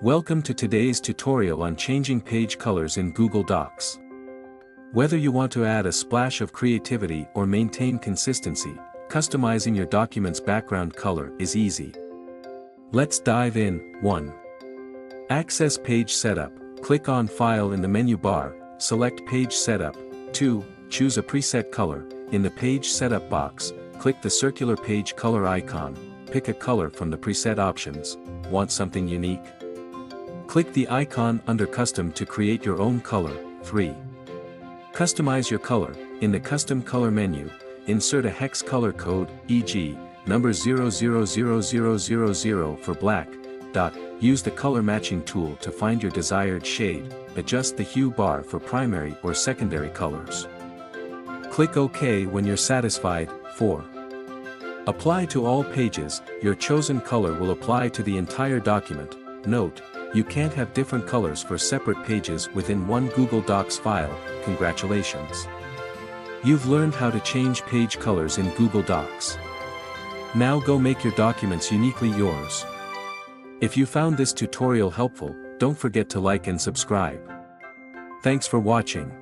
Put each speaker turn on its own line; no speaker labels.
Welcome to today's tutorial on changing page colors in Google Docs. Whether you want to add a splash of creativity or maintain consistency, customizing your document's background color is easy. Let's dive in. 1. Access Page Setup. Click on File in the menu bar, select Page Setup. 2. Choose a preset color. In the Page Setup box, click the circular page color icon, pick a color from the preset options. Want something unique? Click the icon under Custom to create your own color. 3. Customize your color. In the Custom Color menu, insert a hex color code, e.g., number 000000 for black. Use the color matching tool to find your desired shade. Adjust the hue bar for primary or secondary colors. Click OK when you're satisfied. 4. Apply to all pages. Your chosen color will apply to the entire document. Note, you can't have different colors for separate pages within one Google Docs file. Congratulations! You've learned how to change page colors in Google Docs. Now go make your documents uniquely yours. If you found this tutorial helpful, don't forget to like and subscribe. Thanks for watching.